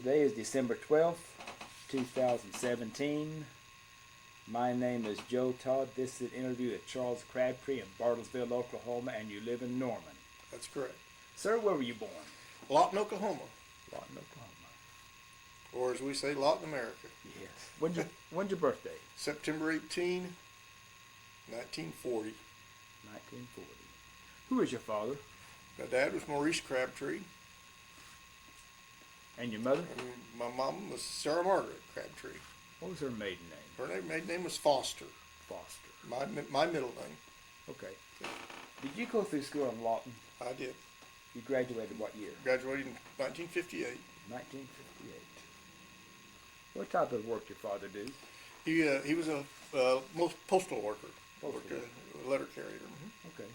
Today is December 12th, 2017. My name is Joe Todd. This is an interview with Charles Crabtree in Bartlesville, Oklahoma, and you live in Norman. That's correct. Sir, where were you born? Lawton, Oklahoma. Lawton, Oklahoma. Or as we say, Lawton, America. Yes. When's your birthday? September 18, 1940. 1940. Who is your father? My dad was Maurice Crabtree. And your mother? And my mom was Sarah Margaret Crabtree. What was her maiden name? Her maiden name was Foster. Foster. My middle name. Okay. Did you go through school in Lawton? I did. You graduated what year? Graduated in 1958. 1958. What type of work your father do? He was a postal worker. Postal worker. A letter carrier. Mm-hmm. Okay.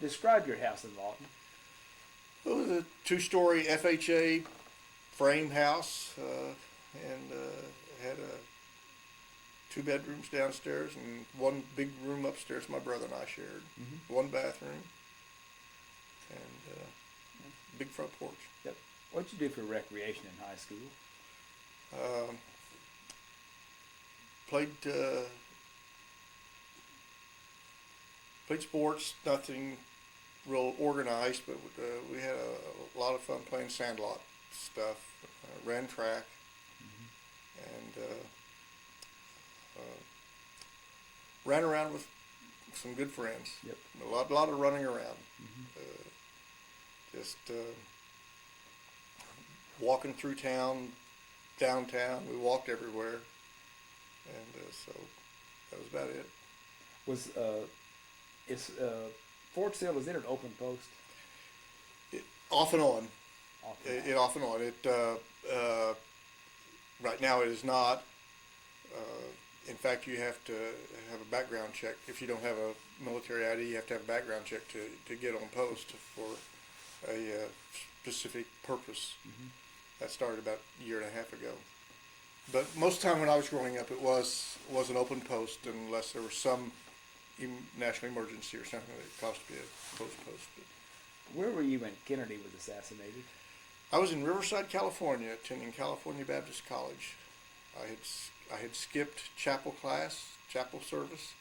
Describe your house in Lawton. It was a two-story FHA frame house, and had two bedrooms downstairs and one big room upstairs my brother and I shared. Mm-hmm. One bathroom and big front porch. Yep. What'd you do for recreation in high school? Played sports, nothing real organized, but we had a lot of fun playing sandlot stuff. Ran track, Mm-hmm. and ran around with some good friends. Yep. A lot of running around. Mm-hmm. Just walking through downtown. We walked everywhere, and so that was about it. Is Fort Sill, is it an open post? Off and on. Off and on. It off and on. Right now it is not. In fact, you have to have a background check. If you don't have a military ID, you have to have a background check to get on post for a specific purpose. Mm-hmm. That started about a year and a half ago. But most of the time when I was growing up, it was an open post unless there was some national emergency or something that caused to be a post. Where were you when Kennedy was assassinated? I was in Riverside, California, attending California Baptist College. I had skipped chapel service,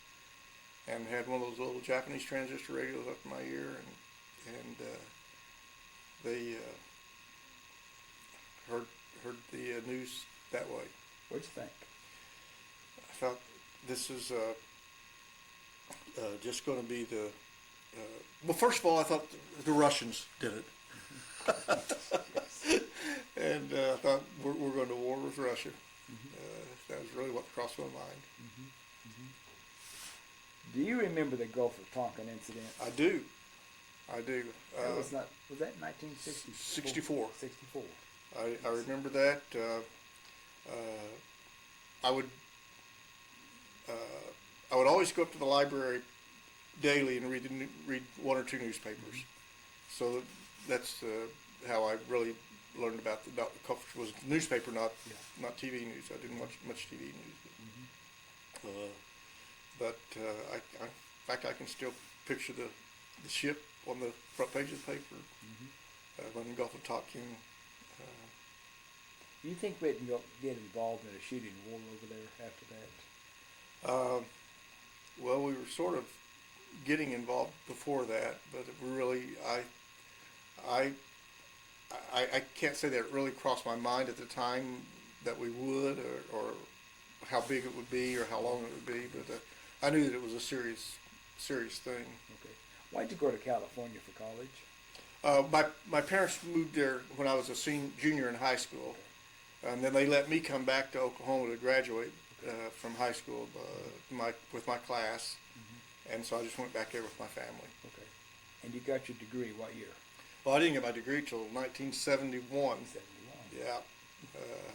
and had one of those little Japanese transistor radios up in my ear, and they heard the news that way. What'd you think? I thought this is just going to be the. Well, first of all, I thought the Russians did it. And I thought we're going to war with Russia. Mm-hmm. That was really what crossed my mind. Mm-hmm. Mm-hmm. Do you remember the Gulf of Tonkin incident? I do. That was that 1964? 64. I remember that. I would always go up to the library daily and read one or two newspapers. Mm-hmm. So that's how I really learned about the Gulf. Was newspaper, not TV news. I didn't watch much TV news. But in fact, I can still picture the ship on the front page of the paper when the Gulf of Tonkin. Do you think we didn't get involved in a shooting war over there after that? Well, we were sort of getting involved before that, but we really, I can't say that it really crossed my mind at the time that we would, or how big it would be, or how long it would be. But I knew that it was a serious thing. Okay. Why'd you go to California for college? My parents moved there when I was a junior in high school, and then they let me come back to Oklahoma to graduate from high school with my class, and so I just went back there with my family. Okay. And you got your degree what year? Well, I didn't get my degree till 1971. 71. Yeah.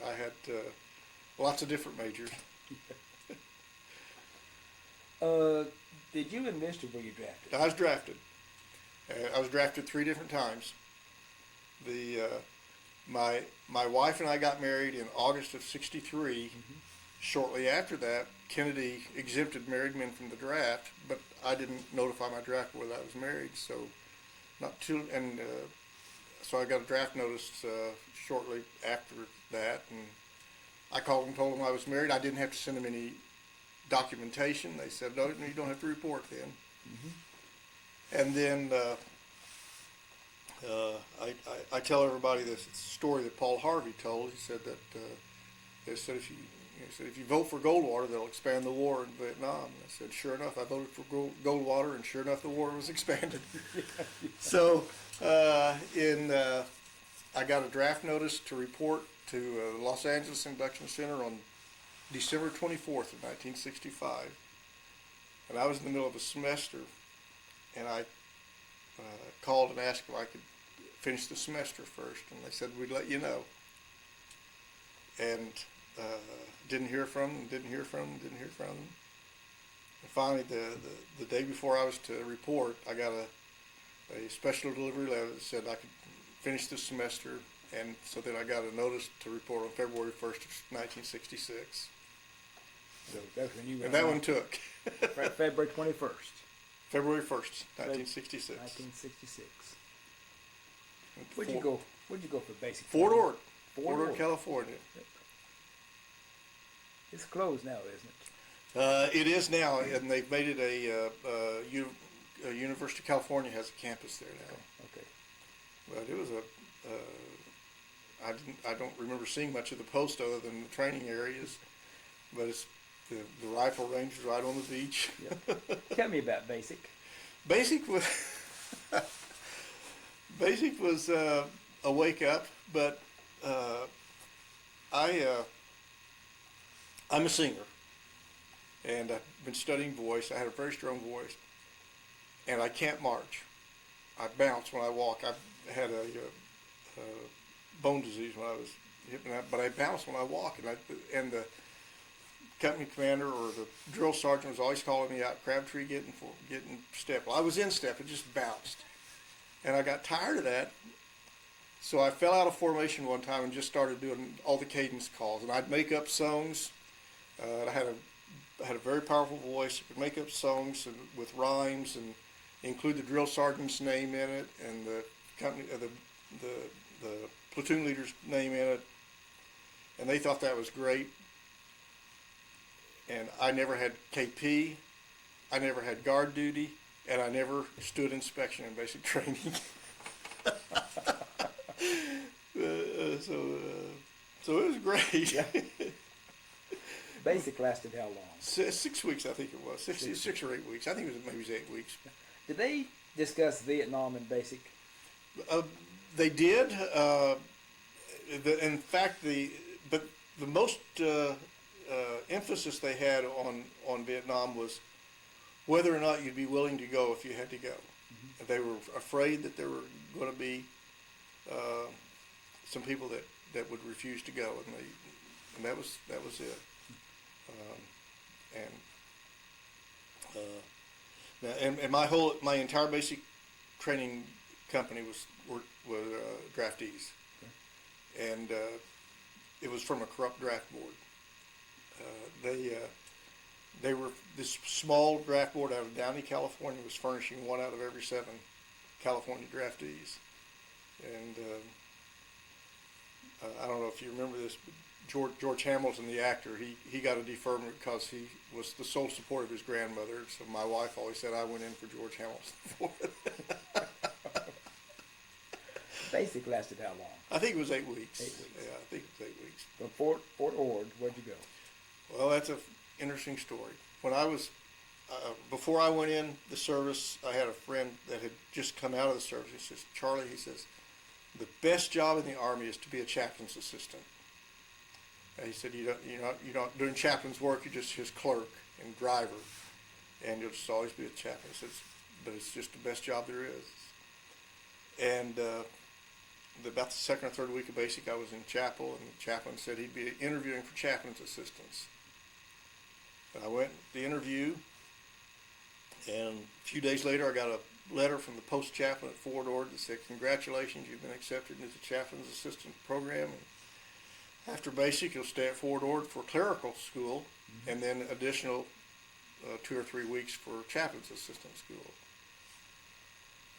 I had lots of different majors. Did you enlist or were you drafted? I was drafted. I was drafted 3 different times. My wife and I got married in August of ’63. Mm-hmm. Shortly after that, Kennedy exempted married men from the draft, but I didn't notify my drafter whether I was married, so not too. And so I got a draft notice shortly after that, and I called and told them I was married. I didn't have to send them any documentation. They said, no, you don't have to report then. And then I tell everybody this story that Paul Harvey told. He said that they said if you vote for Goldwater, they'll expand the war in Vietnam. And I said, sure enough, I voted for Goldwater, and sure enough, the war was expanded. So I got a draft notice to report to the Los Angeles Induction Center on December 24th of 1965. And I was in the middle of a semester, and I called and asked if I could finish the semester first, and they said, we'd let you know. And didn't hear from them. And finally, the day before I was to report, I got a special delivery letter that said I could finish the semester, and so then I got a notice to report on February 1st of 1966. So that's when you And that one took. February 21st. February 1st, 1966. 1966. Where'd you go for basic? Fort Ord. Fort Ord, California. It's closed now, isn't it? It is now, and they've made it a University of California has a campus there now. Okay. But it was I don't remember seeing much of the post other than the training areas, but it's the rifle range is right on the beach. Yep. Tell me about basic. Basic was a wake up, but I'm a singer, and I've been studying voice. I had a very strong voice, and I can't march. I bounce when I walk. I had a bone disease when I was hit, but I bounce when I walk, and the company commander or the drill sergeant was always calling me out, Crabtree, getting step. Well, I was in step, it just bounced. And I got tired of that, so I fell out of formation one time and just started doing all the cadence calls. And I'd make up songs. I had a very powerful voice. I could make up songs with rhymes and include the drill sergeant's name in it and the company, the platoon leader's name in it. And they thought that was great. And I never had KP, I never had guard duty, and I never stood inspection in basic training. So it was great. Yeah. Basic lasted how long? 6 weeks, I think it was. Six or 8 weeks. I think it was 8 weeks. Did they discuss Vietnam in basic? They did. In fact, the most emphasis they had on Vietnam was whether or not you'd be willing to go if you had to go. Mm-hmm. They were afraid that there were going to be some people that would refuse to go, and that was it. And my entire basic training company were draftees, okay. And it was from a corrupt draft board. They were this small draft board out of Downey, California, was furnishing 1 out of every 7 California draftees, and I don't know if you remember this, but George Hamilton, the actor, he got a deferment because he was the sole support of his grandmother. So my wife always said I went in for George Hamilton for it. Basic lasted how long? I think it was 8 weeks. 8 weeks. Yeah, I think it was 8 weeks. From Fort Ord, where'd you go? Well, that's an interesting story. When I was, before I went in the service, I had a friend that had just come out of the service. He says, Charlie, he says, the best job in the Army is to be a chaplain's assistant. And he said, you're not doing chaplain's work, you're just his clerk and driver, and you'll just always be a chaplain. He says, but it's just the best job there is. And about the second or third week of basic, I was in chapel, and the chaplain said he'd be interviewing for chaplain's assistants. And I went to the interview, and a few days later, I got a letter from the post chaplain at Fort Ord that said, congratulations, you've been accepted into the chaplain's assistant program. And after basic, you'll stay at Fort Ord for clerical school, mm-hmm. and then additional 2 or 3 weeks for chaplain's assistant school.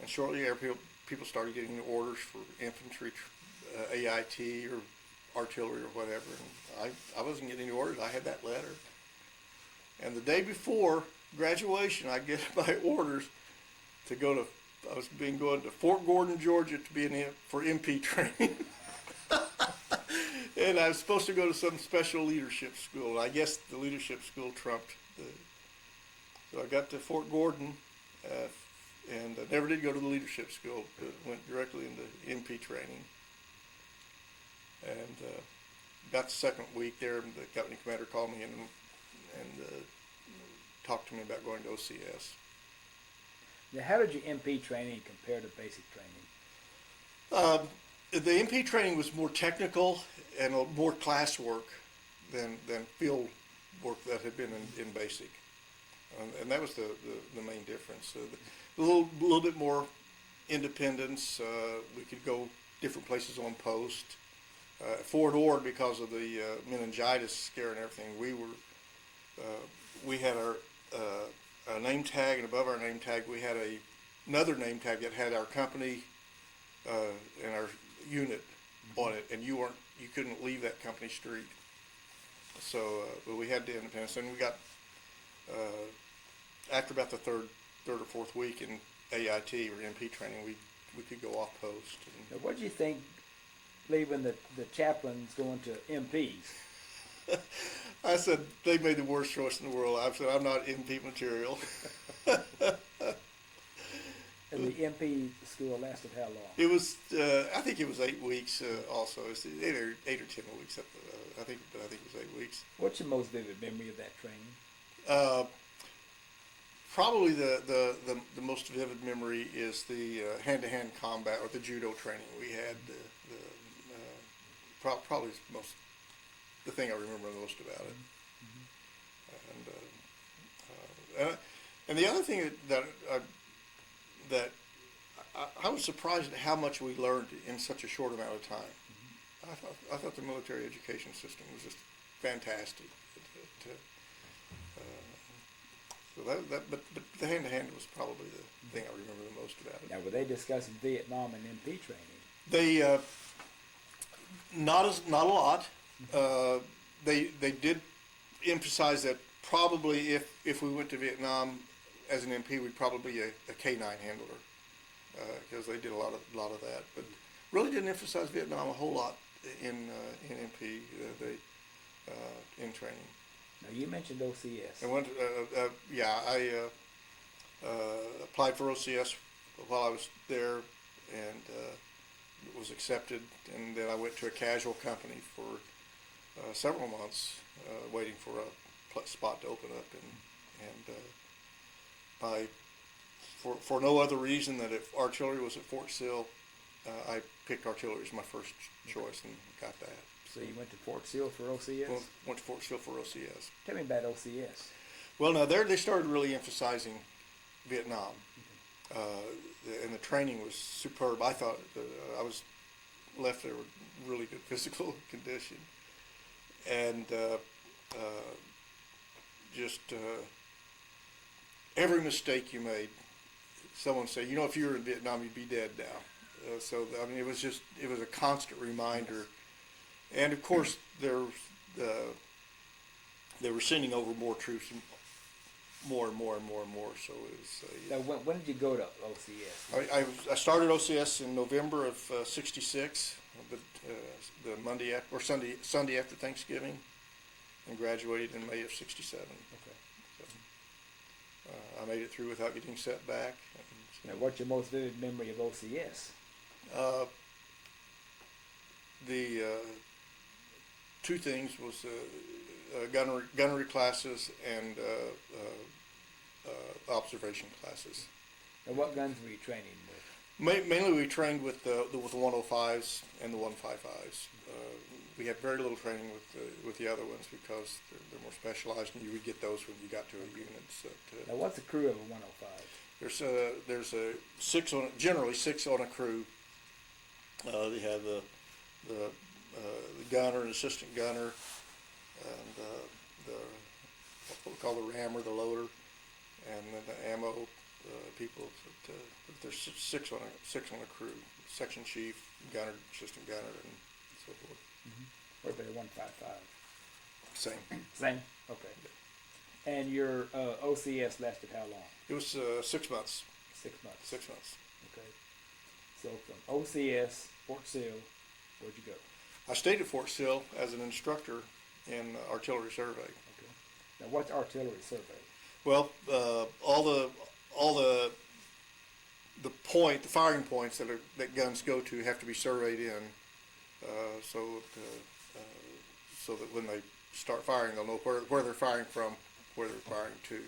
And shortly after, people started getting the orders for infantry, AIT or artillery or whatever. And I wasn't getting any orders. I had that letter. And the day before graduation, I get my orders to go to, going to Fort Gordon, Georgia to be for MP training. And I was supposed to go to some special leadership school. I guess the leadership school trumped so I got to Fort Gordon, and I never did go to the leadership school, but went directly into MP training. And about the second week there, the company commander called me in and talked to me about going to OCS. Now, how did your MP training compare to basic training? The MP training was more technical and more classwork than field work that had been in basic. And that was the main difference. A little bit more independence. We could go different places on post. Fort Ord, because of the meningitis scare and everything, we had our name tag, and above our name tag we had another name tag that had our company and our unit on it, and you couldn't leave that company street. So, but we had the independence, and we got after about the third or fourth week in AIT or MP training, we could go off post. Now, what do you think, leaving the chaplains going to MPs? I said they made the worst choice in the world. I said I'm not MP material. And the MP school lasted how long? It was, I think it was 8 weeks. Also, it's 8 or 10 weeks. I think it was 8 weeks. What's your most vivid memory of that training? Probably the most vivid memory is the hand-to-hand combat or the judo training we had. Probably the thing I remember most about it. Mm-hmm. And the other thing that I was surprised at how much we learned in such a short amount of time. Mm-hmm. I thought the military education system was just fantastic. But the hand-to-hand was probably the thing I remember the most about it. Now, were they discussing Vietnam and MP training? They not a lot. They did emphasize that probably if we went to Vietnam as an MP, we'd probably be a K-9 handler because they did a lot of that. But really didn't emphasize Vietnam a whole lot in MP in training. Now, you mentioned OCS. I applied for OCS while I was there and was accepted, and then I went to a casual company for several months waiting for a spot to open up, and for no other reason than if artillery was at Fort Sill, I picked artillery as my first choice and got that. So you went to Fort Sill for OCS? Went to Fort Sill for OCS. Tell me about OCS. Well, now there they started really emphasizing Vietnam, and the training was superb. I thought I was left there with really good physical condition, and just every mistake you made, someone said, if you were in Vietnam, you'd be dead now. So I mean, it was a constant reminder. And of course, they were sending over more troops, more and more. So it was. Now, when did you go to OCS? I started OCS in November of '66, but the Monday after, or Sunday after Thanksgiving, and graduated in May of '67. Okay. So I made it through without getting set back. Now, what's your most vivid memory of OCS? The two things was gunnery classes and observation classes. And what guns were you training with? Mainly we trained with the 105s and the 155s. We had very little training with the other ones because they're more specialized, and you would get those when you got to a unit. So now, what's the crew of a 105? There's generally six on a crew. They have the gunner, an assistant gunner, and what we call the rammer, the loader, and then the ammo people. There's six on a crew: section chief, gunner, assistant gunner, and so forth. Were they 155? Same. Same. Okay. And your OCS lasted how long? It was 6 months. 6 months. 6 months. Okay. So from OCS, Fort Sill, where'd you go? I stayed at Fort Sill as an instructor in artillery survey. Okay. Now what's artillery survey? Well, all the firing points that guns go to have to be surveyed in, so that when they start firing, they'll know where they're firing from, where they're firing to,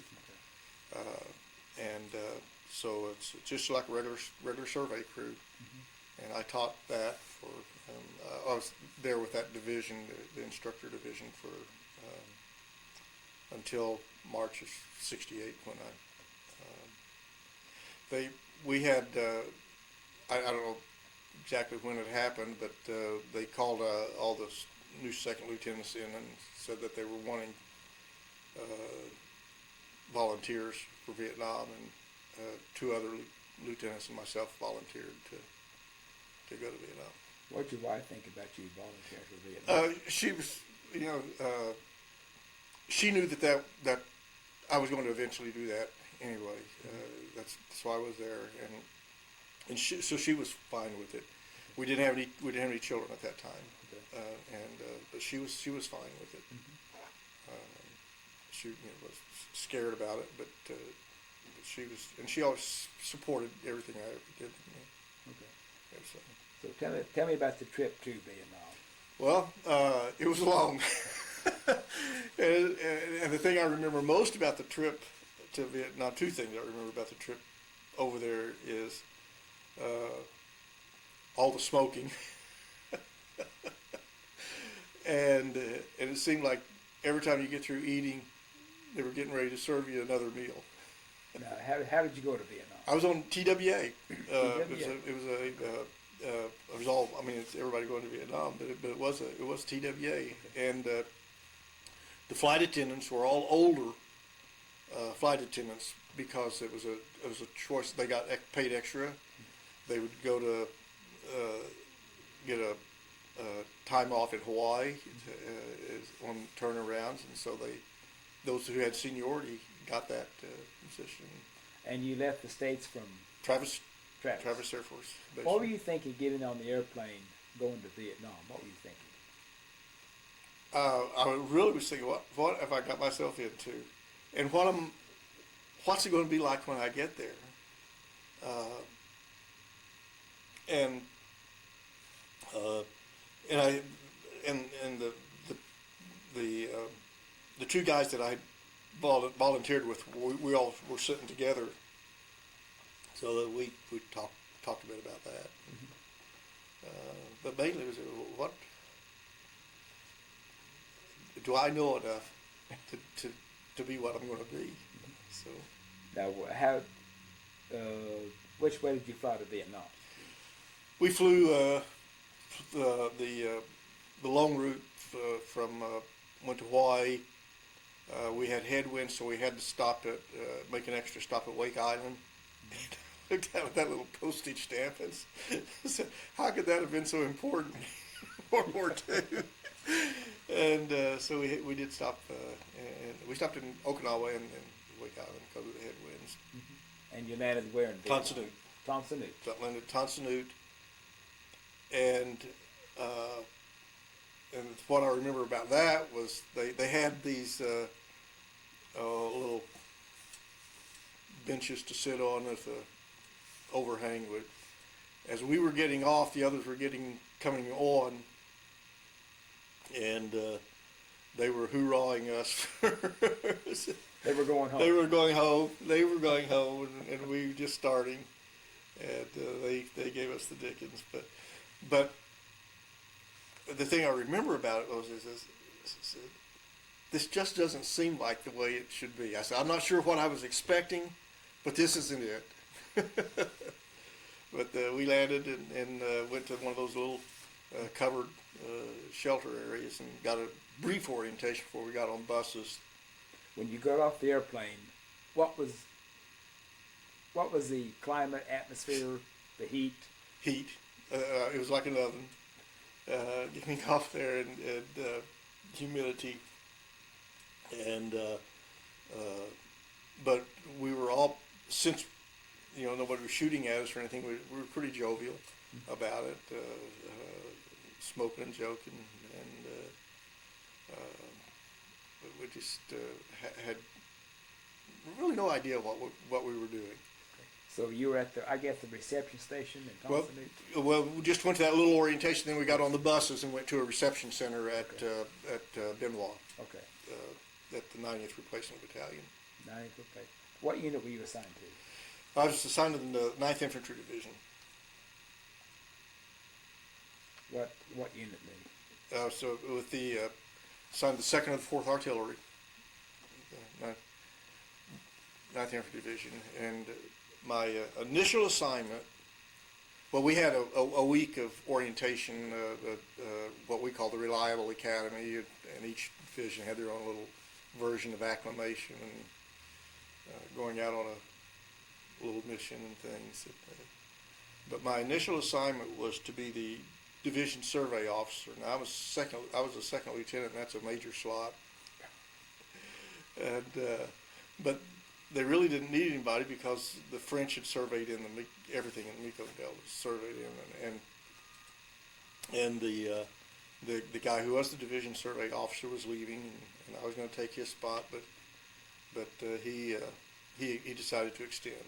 so it's just like a regular survey crew, and I taught that for. I was there with that division, the instructor division, for until March of '68 when we had I don't know exactly when it happened, but they called all the new second lieutenants in and said that they were wanting volunteers for Vietnam, and 2 other lieutenants and myself volunteered to go to Vietnam. What'd your wife think about you volunteering for Vietnam? She was, she knew that I was going to eventually do that anyway. That's why I was there, and so she was fine with it. We didn't have any children at that time, but she was fine with it. She was scared about it, but she was, and she always supported everything I ever did. Okay. So tell me about the trip to Vietnam. Well, it was long. And the thing I remember most about the trip to Vietnam, 2 things I remember about the trip over there is all the smoking. And it seemed like every time you get through eating, they were getting ready to serve you another meal. Now, how did you go to Vietnam? I was on TWA. TWA. It was all. I mean, it's everybody going to Vietnam, but it was TWA, and the flight attendants were all older flight attendants because it was a choice. They got paid extra. They would go to get a time off in Hawaii on turnarounds, and so those who had seniority got that position. And you left the States from Travis Air Force Base. What were you thinking getting on the airplane going to Vietnam? What were you thinking? I really was thinking, what have I got myself into, and what's it going to be like when I get there? And the 2 guys that I volunteered with, we all were sitting together, so that we talked a bit about that. But mainly it was, what do I know enough to be what I'm going to be? So now, which way did you fly to Vietnam? we flew the long route went to Hawaii. We had headwinds, so we had to make an extra stop at Wake Island. Looked down at that little postage stamp and said, how could that have been so important in World War II? And so we did stop, and we stopped in Okinawa and Wake Island because of the headwinds. And you landed where in Vietnam? Tonsanut. Landed Tonsanut, and what I remember about that was they had these little benches to sit on with a overhang. As we were getting off, the others were coming on, and they were hoorahing us. They were going home. They were going home, and we were just starting, and they gave us the dickens. But the thing I remember about it was this just doesn't seem like the way it should be. I said, I'm not sure what I was expecting, but this isn't it. But we landed and went to one of those little covered shelter areas and got a brief orientation before we got on buses. When you got off the airplane, what was what was the climate, atmosphere, the heat? Heat. It was like an oven. Getting off there, and humidity, and but we were all, since nobody was shooting at us or anything, we were pretty jovial about it, smoking and joking, and we just had really no idea what we were doing. So you were at the reception station in Thompson? Well, we just went to that little orientation, then we got on the buses and went to a reception center at Benoit. Okay. At the 90th Replacement Battalion. 90th Replacement. What unit were you assigned to? I was assigned to the 9th Infantry Division. What unit maybe? So with the assigned the 2nd and 4th Artillery, 9th Infantry Division, and my initial assignment. Well, we had a week of orientation, what we call the Reliable Academy, and each division had their own little version of acclimation and going out on a little mission and things. But my initial assignment was to be the division survey officer. Now I was a second lieutenant, and that's a major slot. And but they really didn't need anybody because the French had surveyed in everything in the Mekong Delta was surveyed in, and the guy who was the division survey officer was leaving, and I was going to take his spot, but he decided to extend,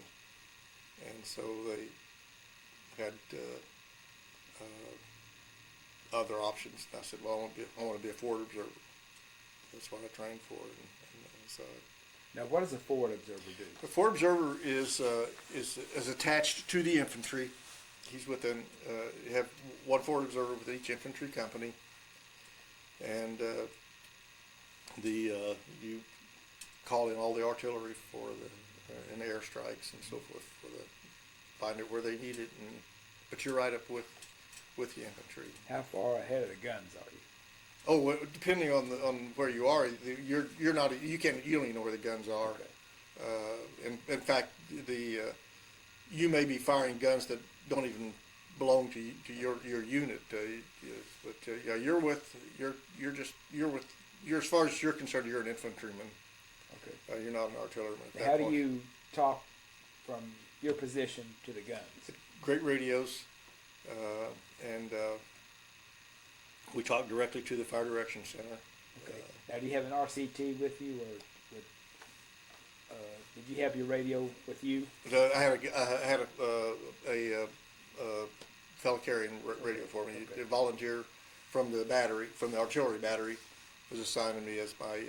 and so they had other options. And I said, well, I want to be a forward observer. That's what I trained for, and so. Now, what does a forward observer do? The forward observer is attached to the infantry. He's within. You have one forward observer with each infantry company, and you call in all the artillery for and airstrikes and so forth find it where they need it, but you're right up with the infantry. How far ahead of the guns are you? Oh, well, depending on where you are, you're not, you don't even know where the guns are. Okay. In fact, you may be firing guns that don't even belong to your unit, but yeah, you're as far as you're concerned, you're an infantryman. Okay. You're not an artilleryman. How do you talk from your position to the guns? Great radios, and we talk directly to the Fire Direction Center. Okay. Now, do you have an RCT with you, or did you have your radio with you? I had a fellow carrying radio for me. Okay. A volunteer from the artillery battery, was assigned to me as my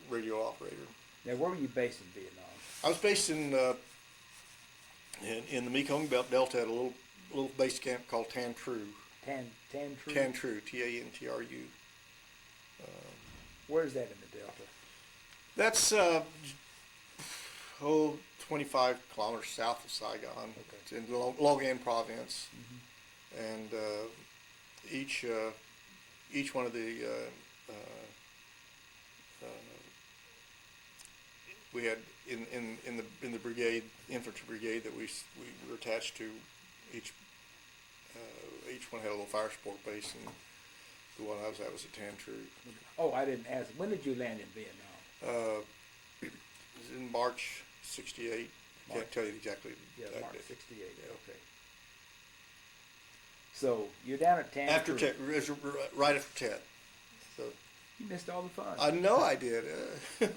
radio operator. Now, where were you based in Vietnam? I was based in the Mekong Delta at a little base camp called Tan Tru. Tan Tru? Tan Tru, Tantru. Where's that in the Delta? That's 25 kilometers south of Saigon. Okay. It's in Lawton province, and each one of the we had in the brigade, infantry brigade that we were attached to. Each one had a little fire support base, and the one I was at was at Tan Tru. Oh, I didn't ask. When did you land in Vietnam? It was in March '68. Can't tell you exactly. Yeah, March '68. Yeah. Okay. So you're down at Tan after Tru. Tet, right after Tet. So you missed all the fun. I know I did. I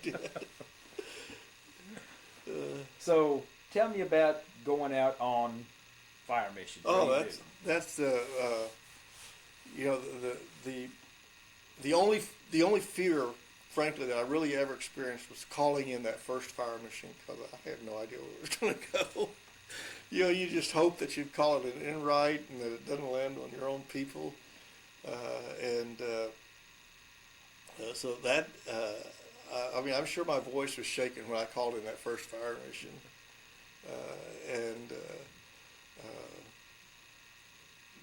did. So tell me about going out on fire missions. Oh, that's the only fear, frankly, that I really ever experienced was calling in that first fire mission, because I had no idea where it was going to go. You just hope that you call it in right and that it doesn't land on your own people, so that I'm sure my voice was shaking when I called in that first fire mission,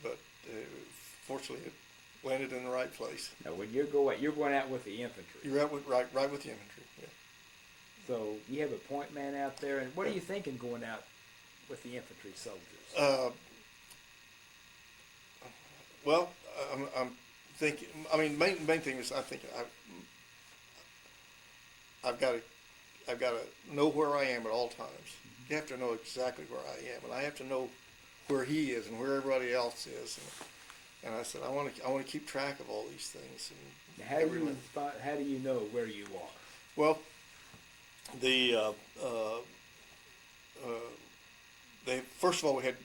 but fortunately it landed in the right place. Now, when you're going out with the infantry. You're right with the infantry. Yeah. So you have a point man out there, and what are you thinking going out with the infantry soldiers? Well, I'm thinking. I mean, main thing is I think I've got to know where I am at all times. You have to know exactly where I am, and I have to know where he is and where everybody else is. And I said I want to keep track of all these things. And How do you know where you are? Well, first of all, we had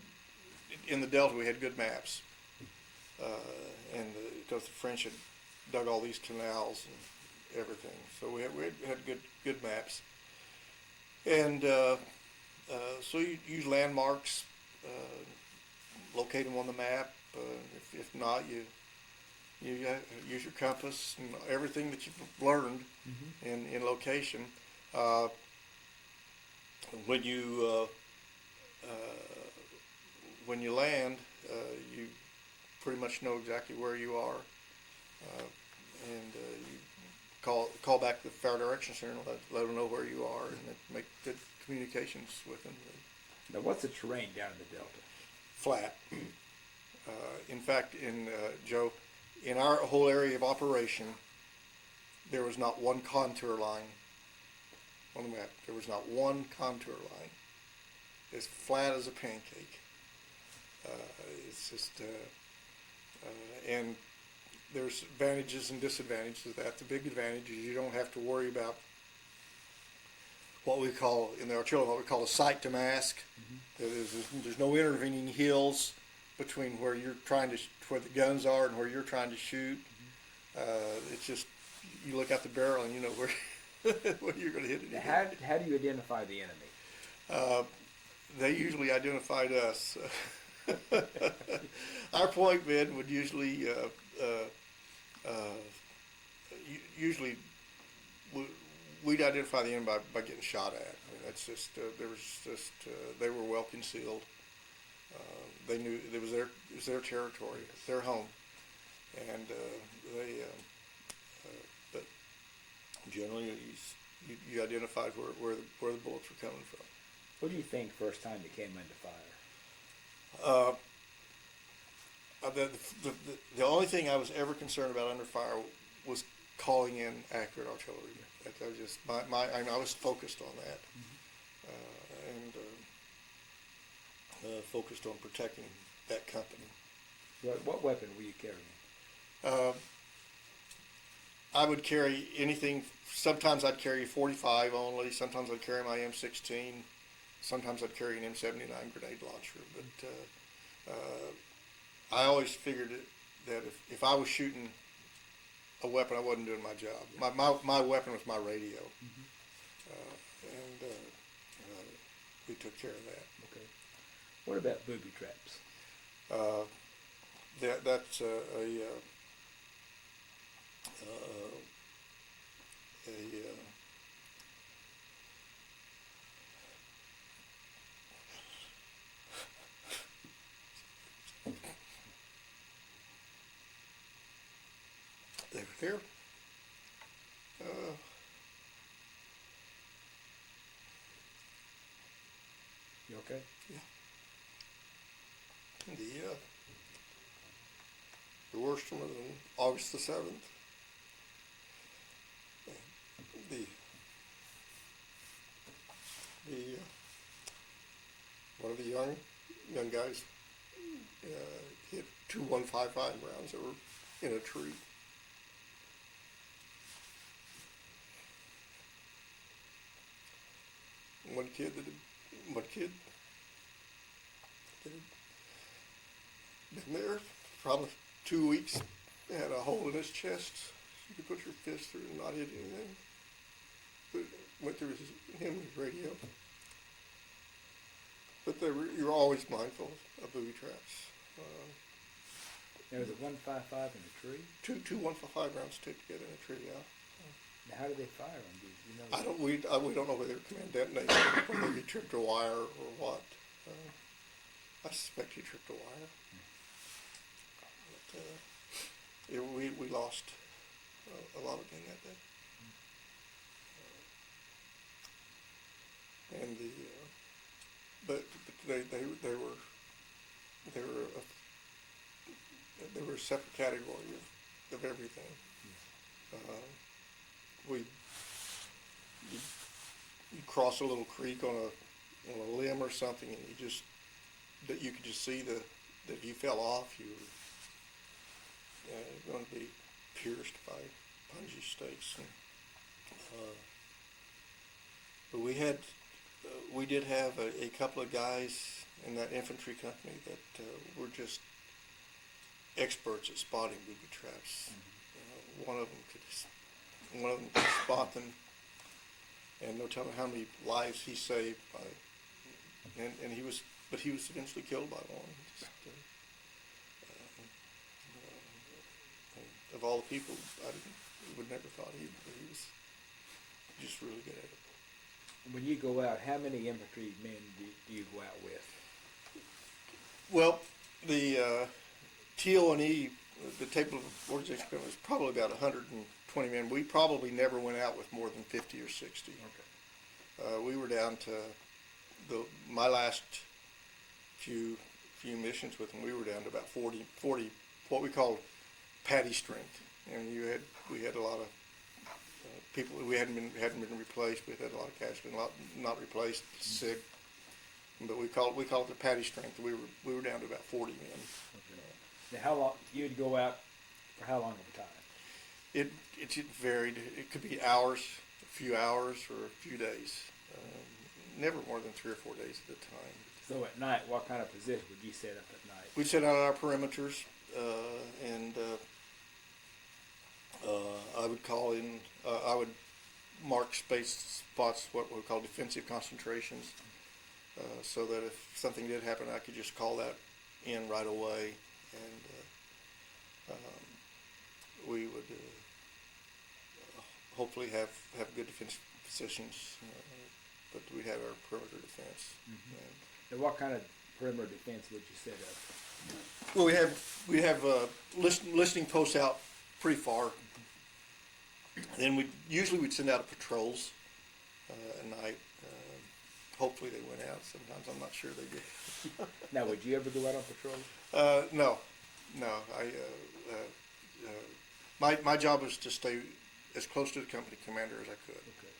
in the Delta we had good maps, because the French had dug all these canals and everything, so we had good maps, and so you use landmarks, locate them on the map. If not, you use your compass and everything that you've learned in location. When you land, you pretty much know exactly where you are, and you call back to the Fire Direction Center and let them know where you are, and make good communications with them. Now, what's the terrain down in the Delta? Flat. In fact, Joe, in our whole area of operation, there was not one contour line on the map. There was not one contour line. As flat as a pancake. It's just, and there's advantages and disadvantages to that. The big advantage is you don't have to worry about what we call, in the artillery, what we call a sight to mask. There's no intervening hills between where where the guns are and where you're trying to shoot. It's just, you look out the barrel and you know where you're going to hit it. How do you identify the enemy? They usually identified us. Our point men would usually we'd identify the enemy by getting shot at. I mean, that's just they were well concealed. They knew it was their territory, their home, and but generally you identified where the bullets were coming from. What do you think first time you came under fire? The only thing I was ever concerned about under fire was calling in accurate artillery. That was just I was focused on that, and focused on protecting that company. What weapon were you carrying? I would carry anything. Sometimes I'd carry 45 only. Sometimes I'd carry my M16. Sometimes I'd carry an M79 grenade launcher. But I always figured that if I was shooting a weapon, I wasn't doing my job. My weapon was my radio, and we took care of that. Okay. What about booby traps? That's they were there. You okay? Yeah. The worst one was on August the 7th. One of the young guys hit 2 155 rounds that were in a tree. One kid that had been there probably 2 weeks, had a hole in his chest. You could put your fist through and not hit anything. But it went through his radio. But you're always mindful of booby traps. There was a 155 in a tree? Two 155 rounds taped together in a tree, yeah. Now, how do they fire them? Do you know? We don't know whether they command detonation, whether he tripped a wire or what. I suspect he tripped a wire. But, we lost a lot of men that day. and but they were a separate category of everything. We you cross a little creek on a limb or something, and you could just see that if you fell off, you were going to be pierced by bungee stakes. And, but we did have a couple of guys in that infantry company that were just experts at spotting booby traps. One of them could spot them, and no telling how many lives he saved and he was eventually killed by one. Of all the people, I would never thought he was just really good at it. When you go out, how many infantry men do you go out with? Well, the TO&E, the table of organization was probably about 120 men. We probably never went out with more than 50 or 60. Okay. We were down to my last few missions with them. We were down to about 40 what we called patty strength, and we had a lot of people who hadn't been replaced. We had a lot of casualties, not replaced, sick. But we called it the patty strength. We were down to about 40 men. Okay. Now, how long you'd go out for? How long of a time? It varied. It could be hours, a few hours, or a few days. Never more than 3 or 4 days at a time. So at night, what kind of position would you set up at night? We'd set out our perimeters, and I would call in. I would mark spots, what we call defensive concentrations, so that if something did happen, I could just call that in right away, and we would hopefully have good defense positions, but we'd have our perimeter defense. Mm-hmm. Now, what kind of perimeter defense would you set up? Well, we have listening posts out pretty far. Then we'd send out patrols at night. Hopefully they went out. Sometimes I'm not sure they did. Now, would you ever go out on patrol? No. My job was to stay as close to the company commander as I could. Okay.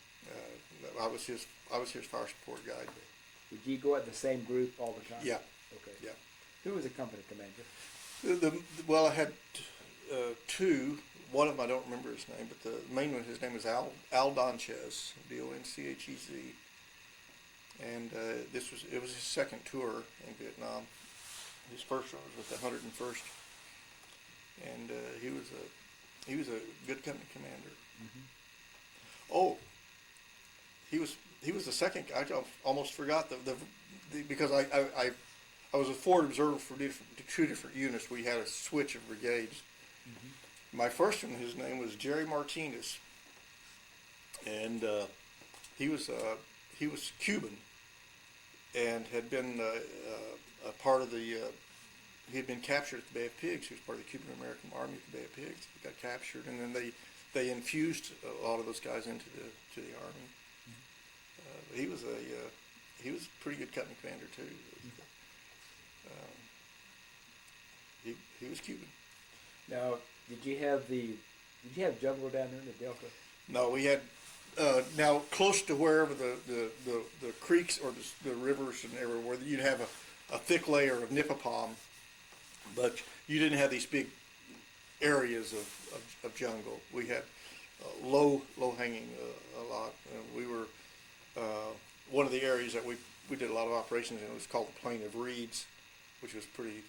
I was his fire support guide. Would you go at the same group all the time? Yeah. Okay. Yeah. Who was the company commander? Well, I had two. One of them I don't remember his name, but the main one, his name is Al Donchez, Donchez, and it was his second tour in Vietnam. His first one was with the 101st, and he was a good company commander. Mm-hmm. Oh, he was the second. I almost forgot because I was a forward observer for two different units. We had a switch of brigades. Mm-hmm. My first one, his name was Jerry Martinez, and he was Cuban, and had been a part of the. He had been captured at the Bay of Pigs. He was part of the Cuban American Army at the Bay of Pigs. He got captured, and then they infused a lot of those guys into the army. Mm-hmm. He was a pretty good company commander too. He was Cuban. Now, did you have jungle down there in the Delta? No, we had now close to wherever the creeks or the rivers and everywhere, you'd have a thick layer of nipa palm, but you didn't have these big areas of jungle. We had low hanging a lot. We were one of the areas that we did a lot of operations in. It was called the Plain of Reeds, which was pretty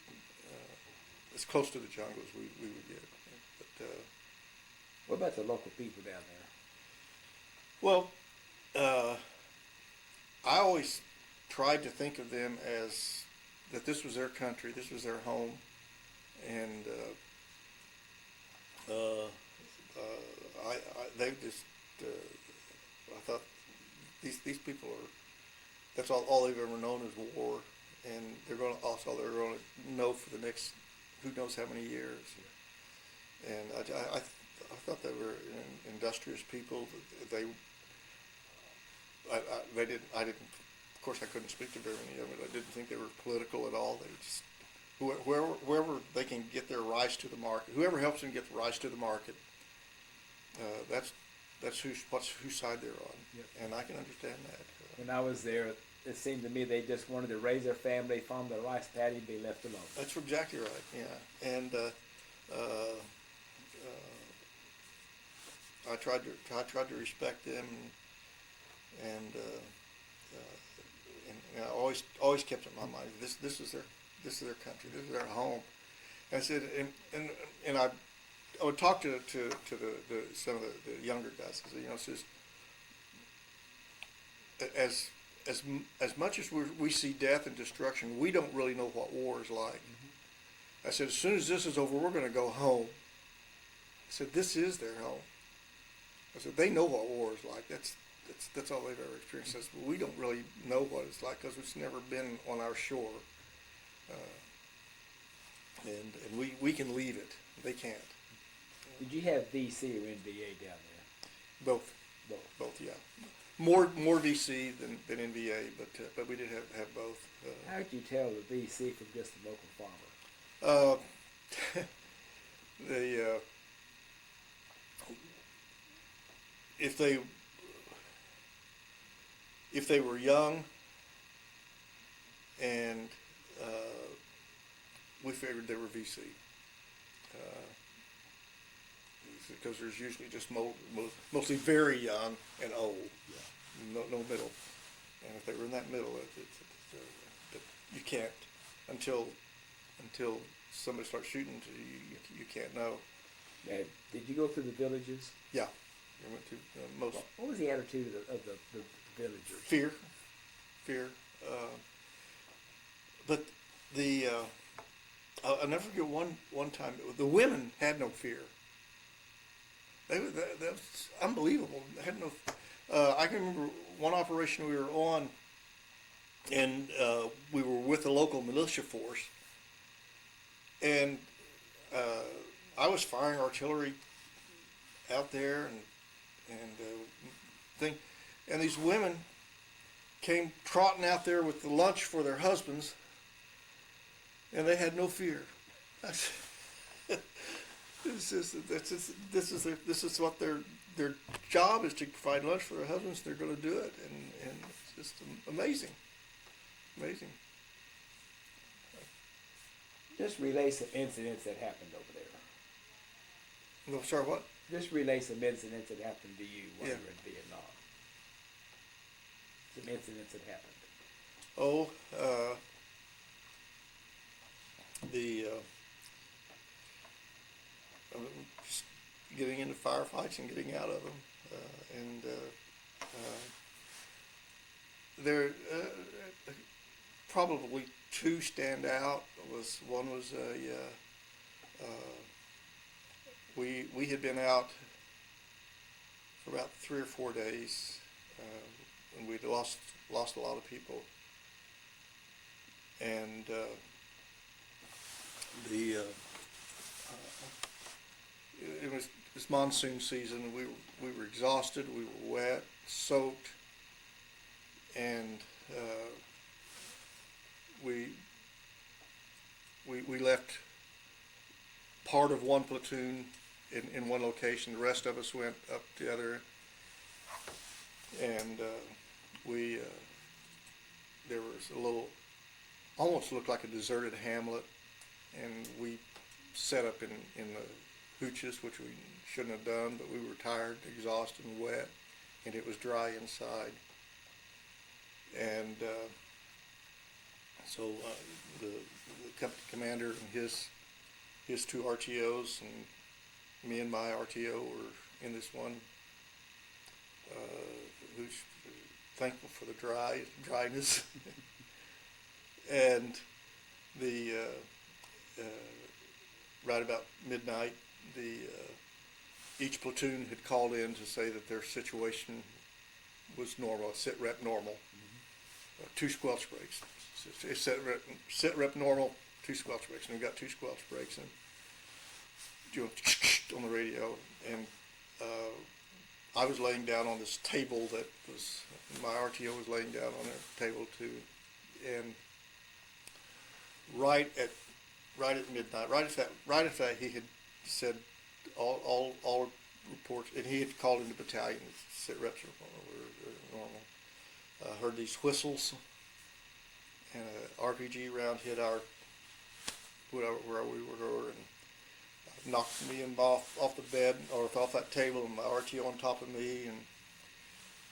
as close to the jungle as we would get. But what about the local people down there? Well, I always tried to think of them as that this was their country, this was their home, and I thought these people are. That's all they've ever known is war, and they're going to know for the next who knows how many years. And I thought they were industrious people. they didn't. I didn't. Of course, I couldn't speak to very many of them. I didn't think they were political at all. They just whoever they can get their rice to the market, whoever helps them get the rice to the market, that's whose side they're on. Yep. And I can understand that. When I was there, it seemed to me they just wanted to raise their family, farm their rice paddy, and be left alone. That's exactly right. Yeah, and I tried to respect them, and I always kept it in my mind. This is their country. This is their home. And I said, and I would talk to some of the younger guys. I said, you know, it says, as much as we see death and destruction, we don't really know what war is like. Mm-hmm. I said, as soon as this is over, we're going to go home. I said, this is their home. I said, they know what war is like. That's all they've ever experienced. I said, we don't really know what it's like because it's never been on our shore. And we can leave it. They can't. Did you have VC or NVA down there? Both, yeah. More VC than NVA, but we did have both. How did you tell the VC from just a local farmer? If they were young, and we figured they were VC. Because there's usually just mostly very young and old, yeah. No middle. And if they were in that middle, you can't until somebody starts shooting. You can't know. Did you go through the villages? Yeah, we went to most. What was the attitude of the villagers? Fear. But I'll never forget one time. The women had no fear. That was unbelievable. They had no. I can remember one operation we were on, and we were with the local militia force, and I was firing artillery out there, and these women came trotting out there with the lunch for their husbands, and they had no fear. This is what their job is, to provide lunch for their husbands. They're going to do it, and it's just amazing. Just relay some incidents that happened over there. No, sorry, what? Just relay some incidents that happened to you while you were in Vietnam. Some incidents that happened. Oh, just getting into firefights and getting out of them, there probably two stand out. One was we had been out for about 3 or 4 days, and we'd lost a lot of people, and it was monsoon season. We were exhausted. We were wet, soaked, and we left part of one platoon in one location. The rest of us went up the other, and there was a little, almost looked like a deserted hamlet, and we set up in the hooches, which we shouldn't have done, but we were tired, exhausted, and wet, and it was dry inside. And so the company commander and his two RTOs and me and my RTO were in this one, who's thankful for the dryness. And right about midnight, each platoon had called in to say that their situation was normal, sit rep normal. Mm-hmm. 2 squelch breaks. Sit rep normal, 2 squelch breaks, and we got 2 squelch breaks, and on the radio, and I was laying down on this table that was, my RTO was laying down on a table too, and right at midnight, right at that, he had said all reports, and he had called into battalion. Sit reps were normal. Heard these whistles, and an RPG round hit where we were, and knocked me off the bed or off that table, and my RTO on top of me,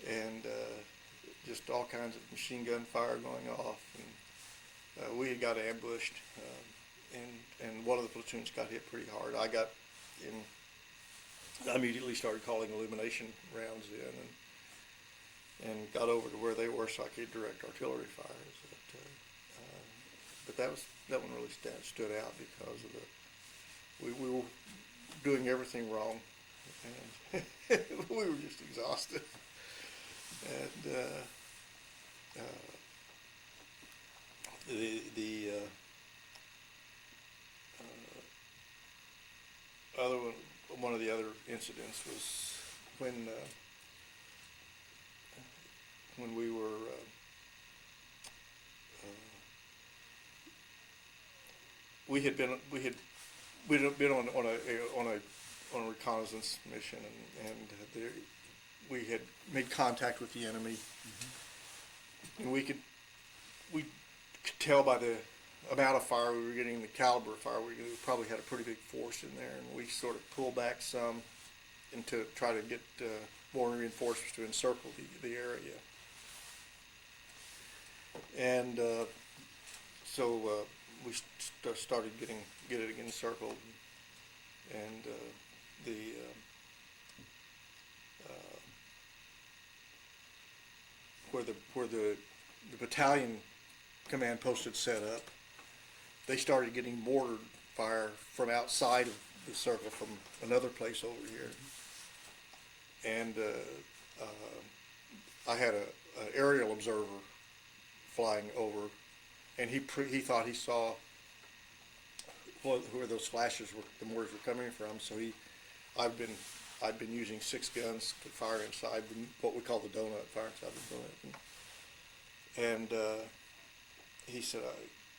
and just all kinds of machine gun fire going off, and we had got ambushed, and one of the platoons got hit pretty hard. I got in. I immediately started calling elimination rounds in, and got over to where they were so I could direct artillery fires. But that one really stood out because of we were doing everything wrong, and we were just exhausted. And other one of the other incidents was when we were we'd been on a reconnaissance mission, and we had made contact with the enemy, and we could tell by the amount of fire we were getting, the caliber of fire we probably had a pretty big force in there, and we sort of pulled back some and to try to get more reinforcements to encircle the area. And so we started getting it encircled, and where the battalion command post had set up, they started getting mortar fire from outside of the circle from another place over here. And I had an aerial observer flying over, and he thought he saw where those flashes were, the mortars were coming from. So I'd been using 6 guns to fire inside what we call the donut, fire inside the donut. And he said,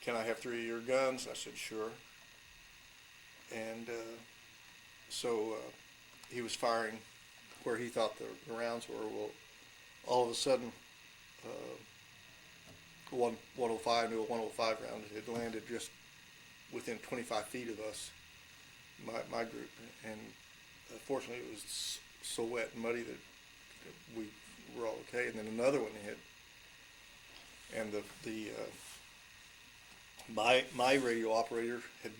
"Can I have 3 of your guns?" I said, "Sure." And so he was firing where he thought the rounds were. Well, all of a sudden, 105 to a 105 round had landed just within 25 feet of us, my group, and fortunately it was so wet and muddy that we were all okay. And then another one hit, and my radio operator had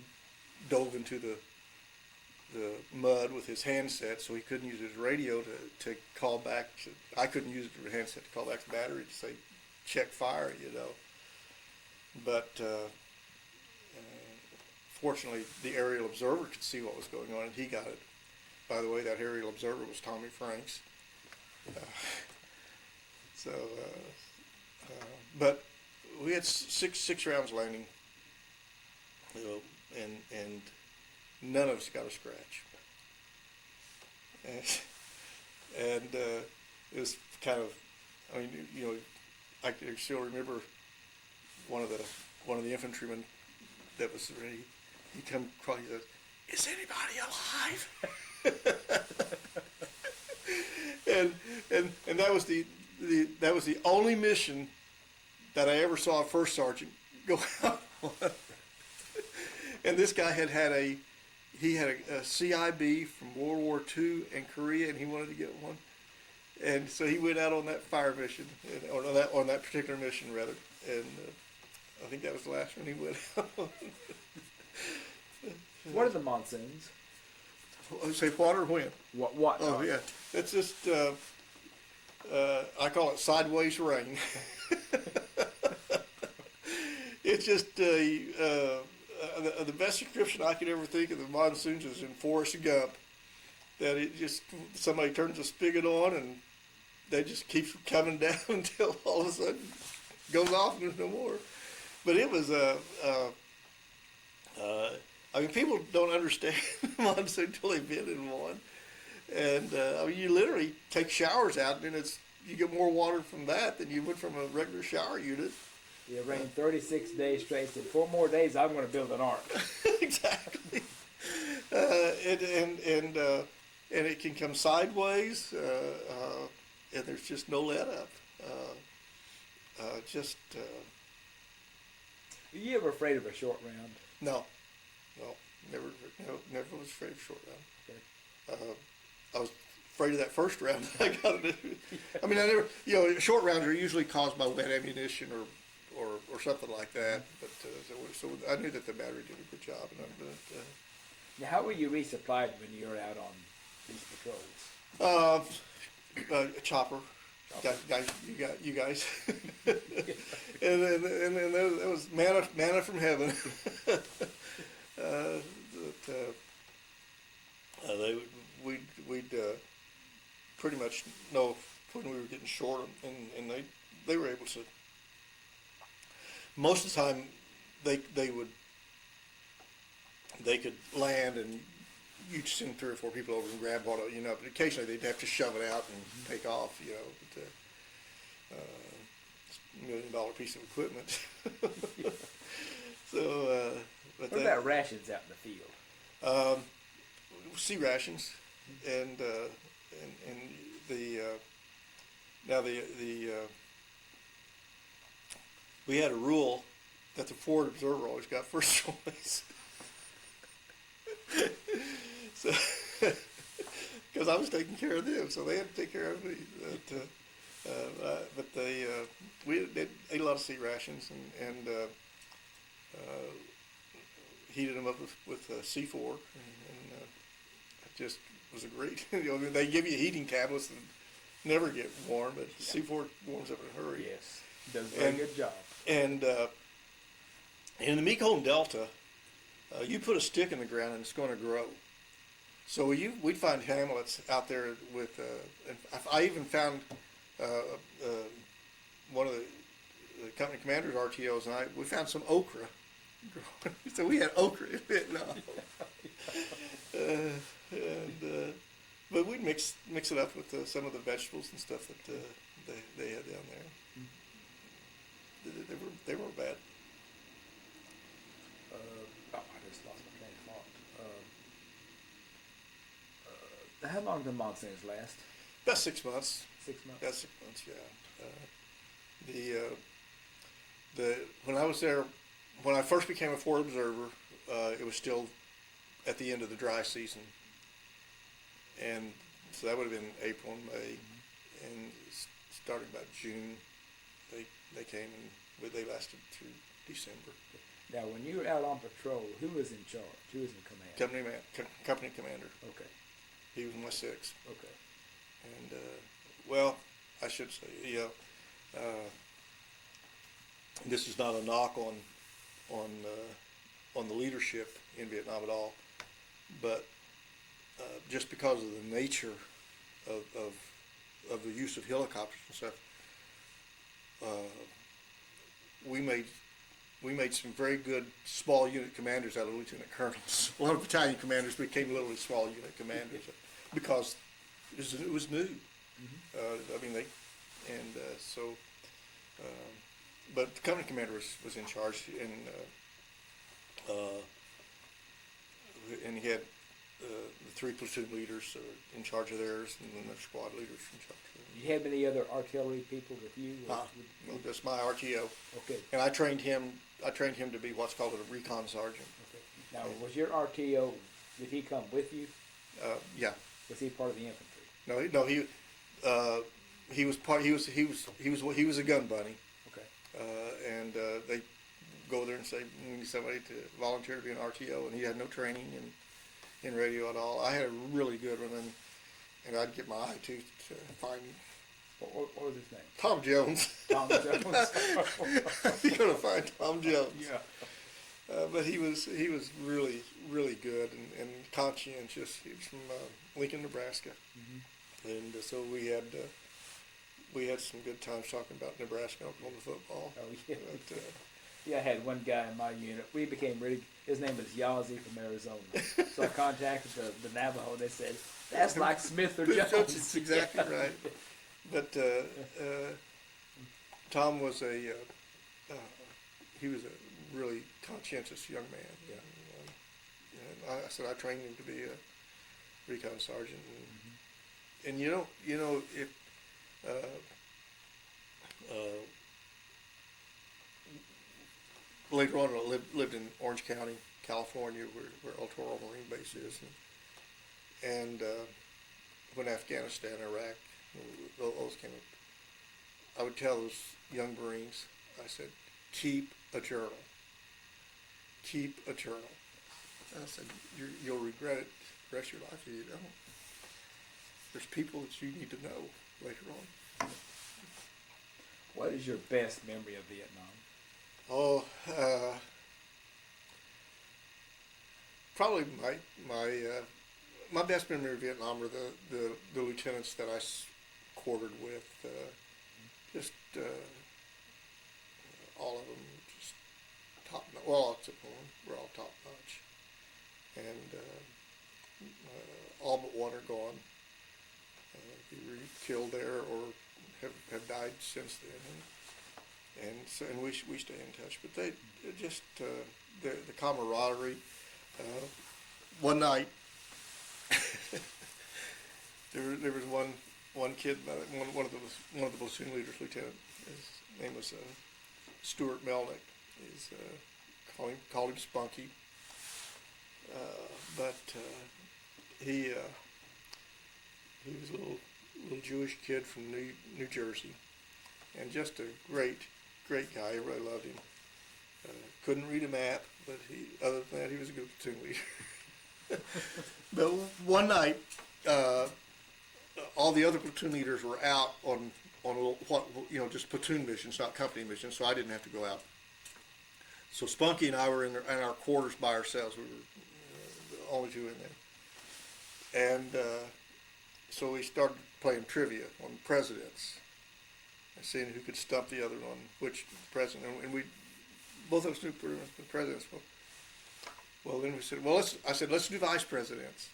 dove into the mud with his handset, so he couldn't use his radio to call back. I couldn't use the handset to call back the battery to say, check fire, But fortunately, the aerial observer could see what was going on, and he got it. By the way, that aerial observer was Tommy Franks. But we had six rounds landing, and none of us got a scratch. And it was kind of, I can still remember one of the infantrymen that was ready. He come across. He said, "Is anybody alive?" and that was the only mission that I ever saw a first sergeant go out on. And this guy had a CIB from World War II and Korea, and he wanted to get one. And so he went out on that fire mission, or on that particular mission rather. And I think that was the last one he went out on. What are the monsoons? Say what or when? What? Oh yeah, it's just I call it sideways rain. It's just the best description I could ever think of the monsoons is in Forrest Gump. That it just, somebody turns a spigot on and they just keeps coming down until all of a sudden goes off and there's no more. But it was people don't understand monsoon until they've been in one. And I mean, you literally take showers out, and you get more water from that than you would from a regular shower unit. It rained 36 days straight. Said 4 more days, I'm going to build an ark. Exactly. And it can come sideways, and there's just no let up. Were you ever afraid of a short round? No, never was afraid of short round. Okay. I was afraid of that first round. I got it. I mean, I never. Short rounds are usually caused by wet ammunition or something like that. But so I knew that the battery did a good job. Now, how were you resupplied when you were out on these patrols? A chopper. Guys, you guys. and then there was manna from heaven. We'd pretty much know when we were getting short, and they were able to. Most of the time, they could land, and you'd send 3 or 4 people over and grab one, but occasionally they'd have to shove it out and take off, but it's $1 million piece of equipment. But what about rations out in the field? Sea rations, and we had a rule that the forward observer always got first choice. So, because I was taking care of them, so they had to take care of me. But we ate a lot of sea rations and heated them up with C4, and it just was a great. They give you heating tablets and never get warm, but C4 warms up in a hurry. Yes, does a very good job. And in the Mekong Delta, you put a stick in the ground and it's going to grow. So we'd find hamlets out there with. I even found one of the company commander's RTOs, and we found some okra growing. So we had okra in Vietnam. But we'd mix it up with some of the vegetables and stuff that they had down there. They weren't bad. I just lost my train of thought. How long do monsoons last? About 6 months. 6 months. About 6 months, yeah. When I was there, when I first became a forward observer, it was still at the end of the dry season, and so that would have been April and May, and starting about June, they came and they lasted through December. Now, when you were out on patrol, who was in charge? Who was in command? Company commander. Okay. He was my 6. Okay. And well, I should say, this is not a knock on the leadership in Vietnam at all, but just because of the nature of the use of helicopters and stuff, we made some very good small unit commanders out of lieutenant colonels. A lot of battalion commanders became literally small unit commanders because it was new. I mean, but the company commander was in charge, and he had the 3 platoon leaders in charge of theirs, and then their squad leaders in charge of theirs. Do you have any other artillery people with you? No, that's my RTO. Okay. And I trained him to be what's called a recon sergeant. Okay. Now, was your RTO? Did he come with you? Yeah. Was he part of the infantry? No. He was a gun bunny. Okay. And they go there and say, we need somebody to volunteer to be an RTO, and he had no training in radio at all. I had a really good one, and I'd get my eye to find What was his name? Tom Jones. Tom Jones. You're gonna find Tom Jones. Yeah. But he was really, really good and conscientious. He was from Lincoln, Nebraska, and so we had some good times talking about Nebraska and Oklahoma football. Oh yeah. Yeah, I had one guy in my unit. We became really. His name was Yazzie from Arizona. So I contacted the Navajo. They said that's like Smith or Jones. That's exactly right. But Tom was he was a really conscientious young man. Yeah. And I said I trained him to be a recon sergeant. And if later on I lived in Orange County, California, where El Toro Marine Base is, and when Afghanistan, Iraq, those came up, I would tell those young Marines, I said, keep a journal. Keep a journal. I said, you'll regret it the rest of your life if you don't. There's people that you need to know later on. What is your best memory of Vietnam? Oh, probably my best memory of Vietnam are the lieutenants that I quartered with. Just all of them just top notch. Well, except one, we're all top notch, and all but one are gone. Either killed there or have died since then. And we stay in touch, but they just the camaraderie. One night, there was one kid, one of the platoon leaders, lieutenant. His name was Stuart Melnick. He's called him Spunky, but he was a little Jewish kid from New Jersey, and just a great guy. I really loved him. Couldn't read a map, but other than that, he was a good platoon leader. But one night, all the other platoon leaders were out on a little, just platoon missions, not company missions, so I didn't have to go out. So Spunky and I were in our quarters by ourselves. We were the only two in there, and so we started playing trivia on presidents, and seeing who could stump the other on which president. And we both of us knew pretty much the presidents. Well, then we said, let's do vice presidents.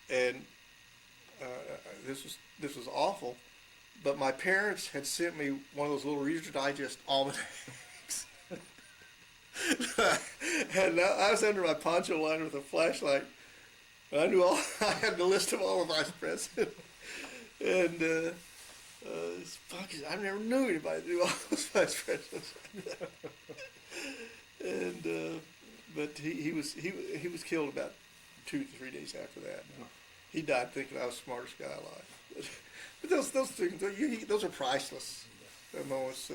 And this was awful, but my parents had sent me one of those little Reader's Digest almanacs. And I was under my poncho line with a flashlight. And I had the list of all the vice presidents. And I never knew anybody to do all those vice presidents. And but he was killed about 2 to 3 days after that. He died thinking I was the smartest guy alive. But those things, those are priceless moments.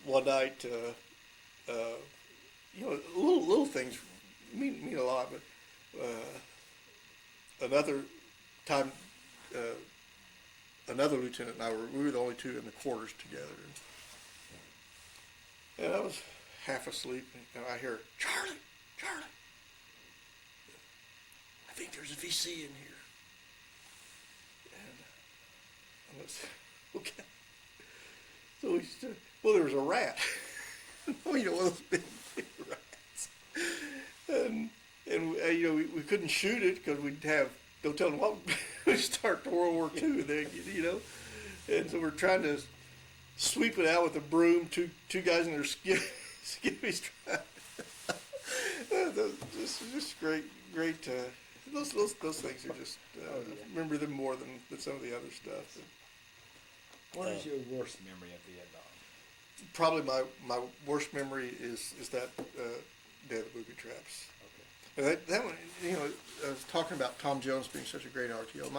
One night, little things mean a lot. But another time, another lieutenant and I we were the only two in the quarters together, and I was half asleep, and I hear, Charlie, I think there's a VC in here. And I was, okay. So there was a rat. One of those big rats. And we couldn't shoot it because we'd have, don't tell them what, we'd start World War II then, And so we're trying to sweep it out with a broom, two guys in their skivvies trying. Just great. Those things are just, remember them more than some of the other stuff. What is your worst memory of Vietnam? Probably my worst memory is that day of the booby traps. Okay. And that one, I was talking about Tom Jones being such a great RTO.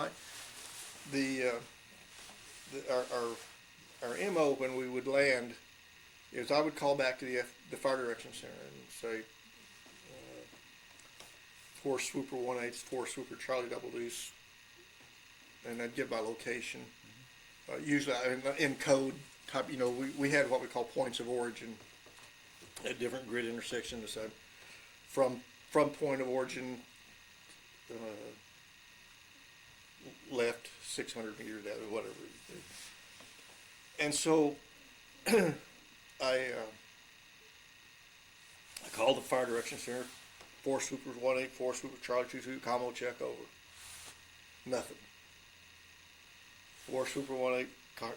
Our MO when we would land is I would call back to the Fire Direction Center and say, Force Swooper 1-8, Force Swooper Charlie Double Deuce, and I'd give my location. Usually in code type, we had what we call points of origin at different grid intersections. From point of origin, left 600 meters, that or whatever. And so I called the fire direction center, 4 Swoopers 1-8, 4 Swoopers Charlie 2-2, commo check over. Nothing. 4 Swooper 1-8,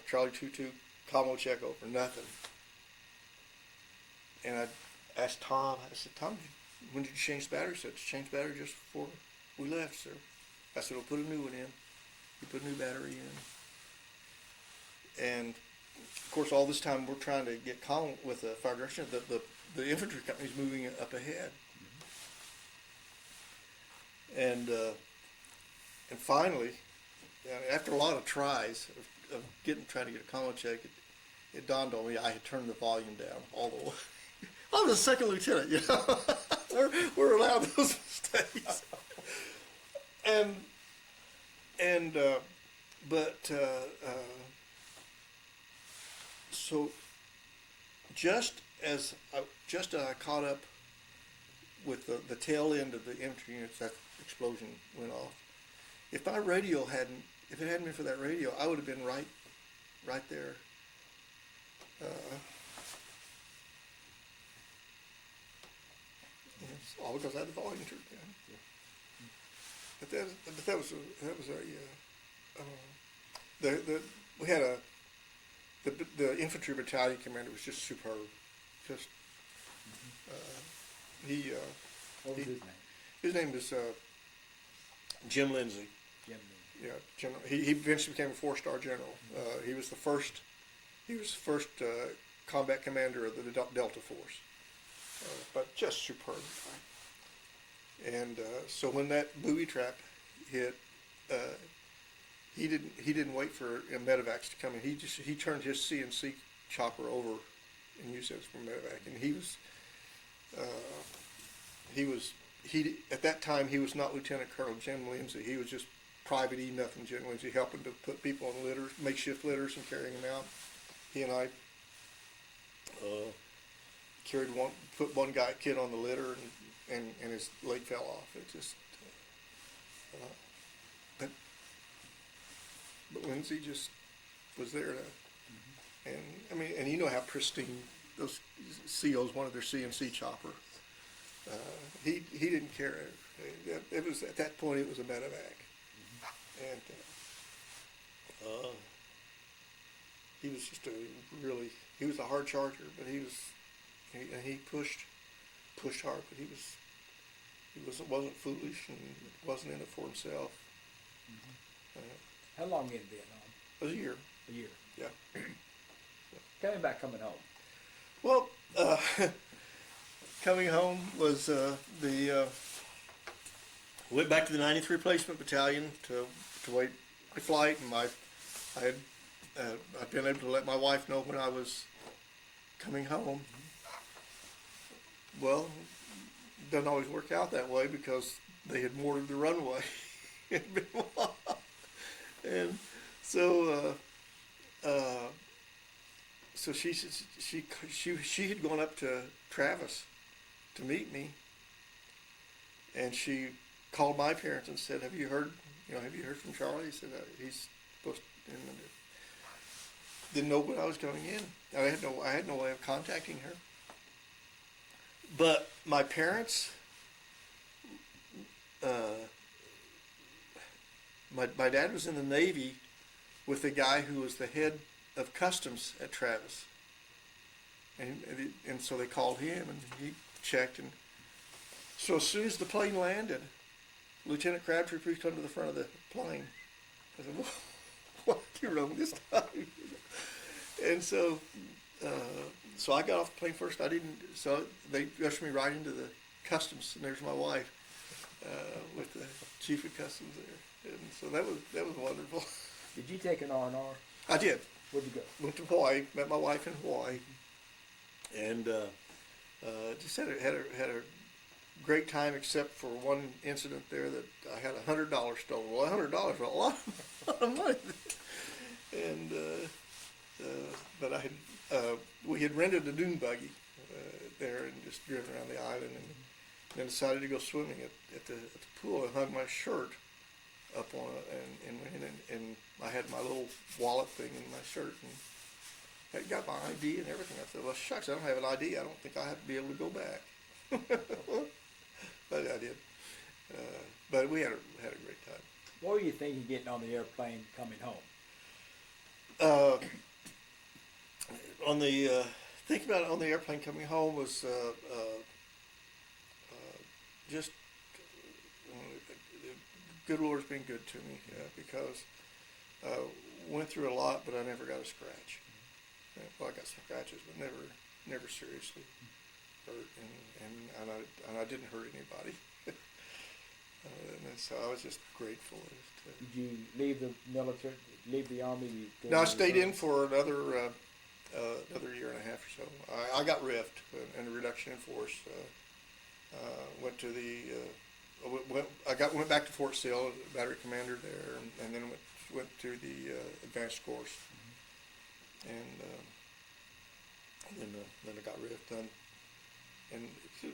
Charlie 2-2, commo check over. Nothing. And I asked Tom, I said, Tom, when did you change the battery? He said, change battery just before we left, sir. I said, well, put a new one in. He put a new battery in. And of course, all this time we're trying to get calm with the fire direction. The infantry company's moving up ahead. And finally, after a lot of tries of trying to get a commo check, it dawned on me I had turned the volume down all the way. I was a second lieutenant, you know. we're allowed those mistakes. So just as I caught up with the tail end of the infantry units, that explosion went off. If my radio if it hadn't been for that radio, I would have been right there. It's all because I had the volume turned down. We had the infantry battalion commander was just superb. Just What was his name? his name is Jim Lindsay. Jim. Yeah, general. He eventually became a 4-star general. He was the first combat commander of the Delta Force. But just superb. And so when that booby trap hit, he didn't wait for medevacs to come in. He turned his CNC chopper over and used it for medevac. And at that time he was not Lieutenant Colonel Jim Lindsay. He was just Private E. Nothing Jim Lindsay, helping to put people on litters, makeshift litters, and carrying them out. He and I put one kid on the litter, and his leg fell off. It just, but Lindsay just was there to, and you know how pristine those COs wanted their CNC chopper. He didn't care. It was at that point it was a medevac, and he was just he was a hard charger, but he pushed hard, but he wasn't foolish and wasn't in it for himself. How long in Vietnam? It was a year. A year. Yeah. Tell me about coming home. Well, coming home was went back to the 93rd Replacement Battalion to wait my flight, and I'd been able to let my wife know when I was coming home. Well, it doesn't always work out that way because they had mortared the runway. And so she had gone up to Travis to meet me, and she called my parents and said, have you heard from Charlie? He said, he's supposed to, and didn't know when I was coming in. I had no way of contacting her. But my parents, my dad was in the Navy with the guy who was the head of customs at Travis, and so they called him, and he checked, and so as soon as the plane landed, Lieutenant Crabtree, please come to the front of the plane. I said, well, what are you wrong this time? And so I got off the plane first. So they rushed me right into the customs, and there's my wife with the chief of customs there. And so that was wonderful. Did you take an R&R? I did. Where'd you go? Went to Hawaii, met my wife in Hawaii, and just had a great time, except for one incident there that I had $100 stolen. Well, $100 was a lot of money. And but we had rented a dune buggy there and just driven around the island, and then decided to go swimming at the pool, and hung my shirt up on it, and I had my little wallet thing in my shirt, had got my ID and everything. I said, well, shucks, I don't have an ID. I don't think I have to be able to go back. But I did. But we had a great time. What were you thinking getting on the airplane coming home? On the thinking about it on the airplane coming home was just good Lord's been good to me because went through a lot, but I never got a scratch. Well, I got some scratches, but never seriously hurt, and I didn't hurt anybody. And so I was just grateful. Did you leave the military, leave the Army? No, I stayed in for another year and a half or so. I got riffed and a reduction in force. Went to the went back to Fort Sill, battery commander there, and then went to the advanced course, and then I got riffed, and it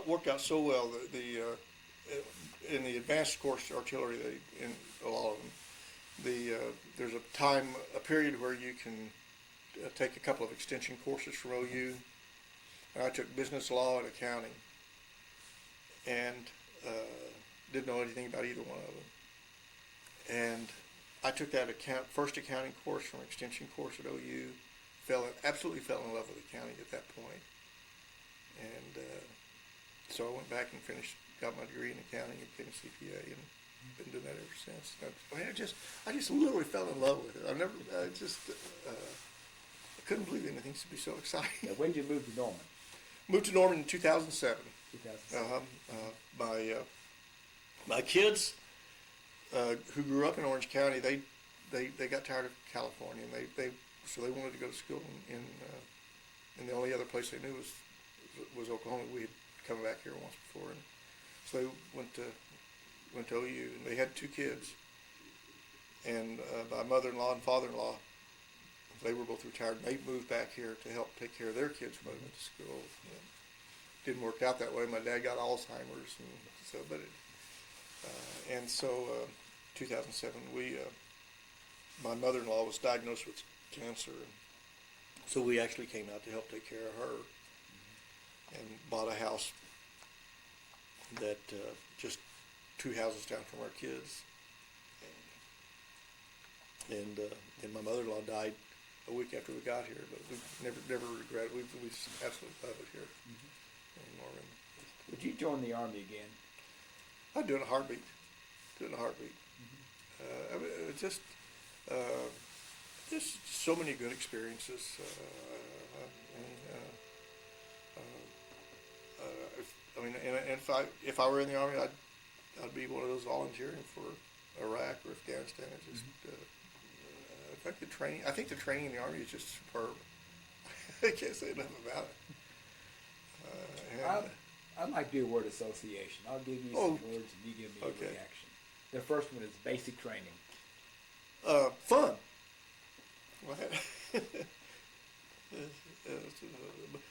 worked out so well. In the advanced course artillery, in a lot of them, there's a period where you can take a couple of extension courses from OU. And I took business law and accounting, and didn't know anything about either one of them. And I took that first accounting course from extension course at OU. Absolutely fell in love with accounting at that point. And so I went back and got my degree in accounting and became a CPA, and been doing that ever since. I just literally fell in love with it. I couldn't believe anything should be so exciting. Now, when did you move to Norman? Moved to Norman in 2007. 2007. My kids, who grew up in Orange County, they got tired of California, and so they wanted to go to school in the only other place they knew was Oklahoma. We had come back here once before, and so they went to OU, and they had 2 kids. And my mother-in-law and father-in-law, they were both retired, and they moved back here to help take care of their kids when they went to school. Didn't work out that way. My dad got Alzheimer's, and so 2007 my mother-in-law was diagnosed with cancer, and so we actually came out to help take care of her, and bought a house that just 2 houses down from our kids, and my mother-in-law died a week after we got here, but we never regret it. We just absolutely love it here in Norman. Would you join the Army again? I'd do it in a heartbeat. I mean, just so many good experiences. If I were in the Army, I'd be one of those volunteering for Iraq or Afghanistan. I think the training in the Army is just superb. I can't say enough about it. I'd like to do a word association. I'll give you some words and you give me a reaction. The first one is basic training. Fun.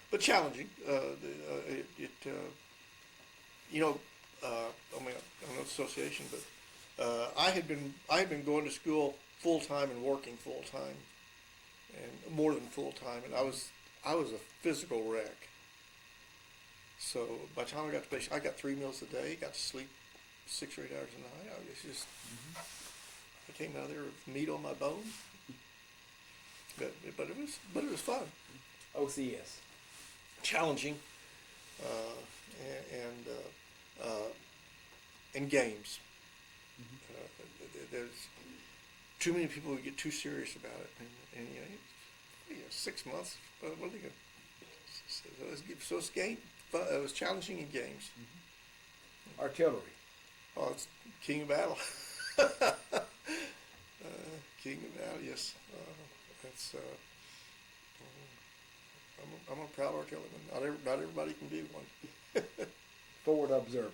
But challenging. I'm an association, but I had been going to school full time and working full time, and more than full time, and I was a physical wreck. So by the time I got to base, I got 3 meals a day, got to sleep 6 or 8 hours a night. I came out of there with meat on my bones. But it was fun. OCS. Challenging, and games. There's too many people who get too serious about it, and 6 months. What are they going? So it's game. It was challenging in games. Artillery. Oh, it's king of battle. King of battle, yes. I'm a proud artilleryman. Not everybody can be one. Forward observer.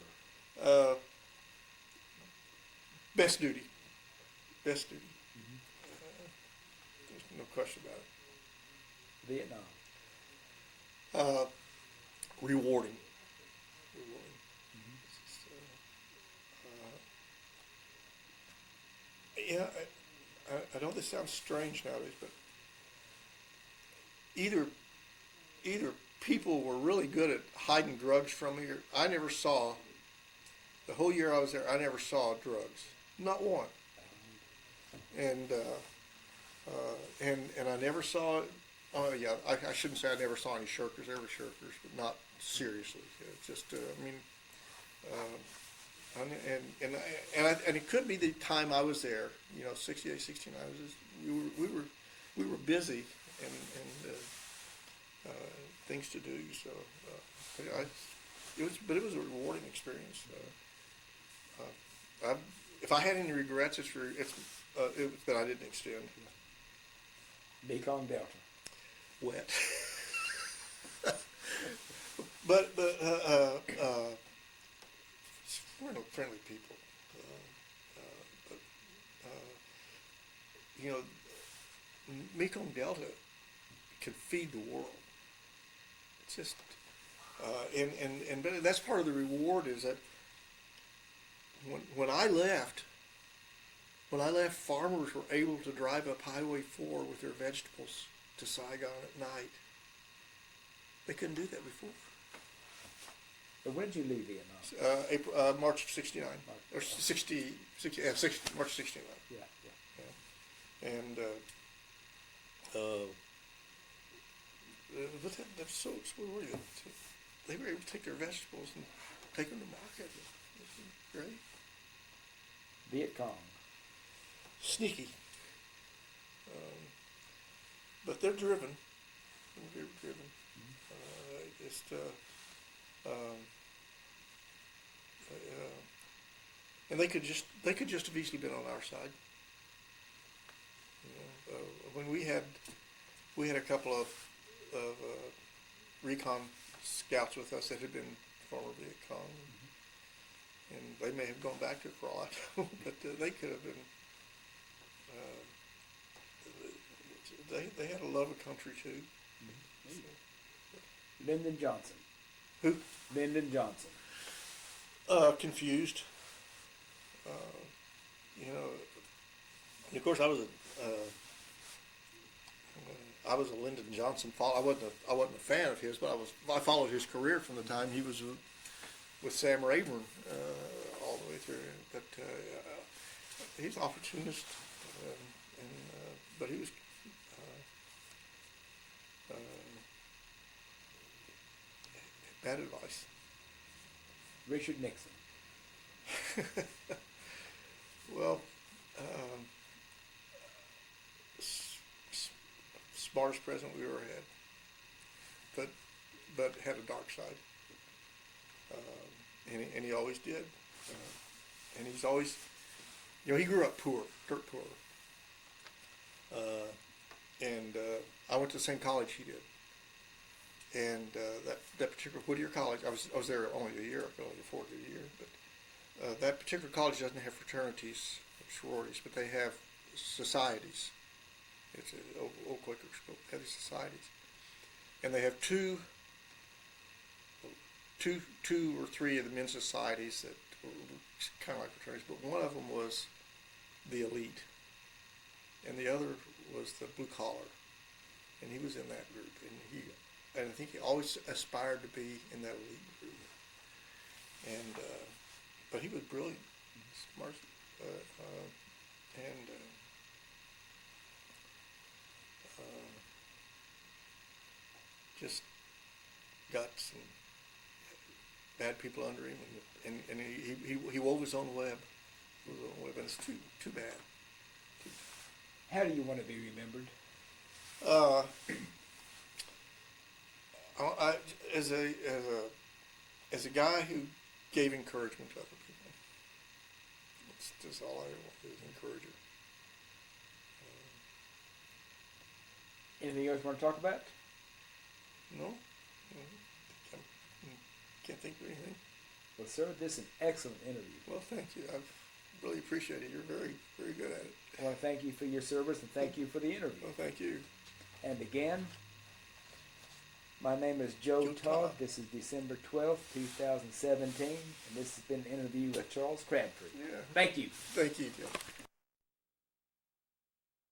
Best duty. There's no question about it. Vietnam. Rewarding. I know this sounds strange nowadays, but either people were really good at hiding drugs from me, or I never saw, the whole year I was there, I never saw drugs, not one. And and I never saw, oh yeah, I shouldn't say I never saw any shirkers. There were shirkers, but not seriously. It's just, I mean, and it could be the time I was there, 68, 69. We were busy and things to do. So it was a rewarding experience. If I had any regrets, it's that I didn't extend. Mekong Delta. Wet. but friendly people. Mekong Delta can feed the world. It's just, but that's part of the reward is that when I left, farmers were able to drive up Highway 4 with their vegetables to Saigon at night. They couldn't do that before. But when did you leave Vietnam? March of '69. Or 60, March 69. Yeah. And but that's so rewarding. They were able to take their vegetables and take them to market. It was great. Viet Cong. Sneaky. But they're driven. They're very driven. And they could just have easily been on our side. When we had a couple of recon scouts with us that had been former Viet Cong, and they may have gone back to it for all I know, but they could have been. They had a love of country too. Lyndon Johnson. Who? Lyndon Johnson. Confused. And of course, I was a Lyndon Johnson follower. I wasn't a fan of his, but I followed his career from the time he was with Sam Rayburn all the way through. But he's an opportunist, but he was. Bad advice. Richard Nixon. Well, smartest president we ever had, but had a dark side, and he always did, and he's always, he grew up poor, dirt poor, and I went to the same college he did. And that particular Whittier College, I was there only a year. I could only afford a year, but that particular college doesn't have fraternities, sororities, but they have societies. It's an old Quaker school. They have these societies, and they have two or three of the men's societies that were kind of like fraternities, but one of them was the elite, and the other was the blue collar, and he was in that group, and I think he always aspired to be in that elite group. And but he was brilliant, smart, and just got some bad people under him, and he wove his own web. And it's too bad. How do you want to be remembered? As a guy who gave encouragement to other people. That's just all I want to do is encourage her. Anything else you want to talk about? No. Can't think of anything. Well, sir, this is an excellent interview. Well, thank you. I really appreciate it. You're very, very good at it. I want to thank you for your service and thank you for the interview. Well, thank you. And again, my name is Joe Todd. This is December 12th, 2017, and this has been an interview with Charles Crabtree. Yeah. Thank you. Thank you, Joe.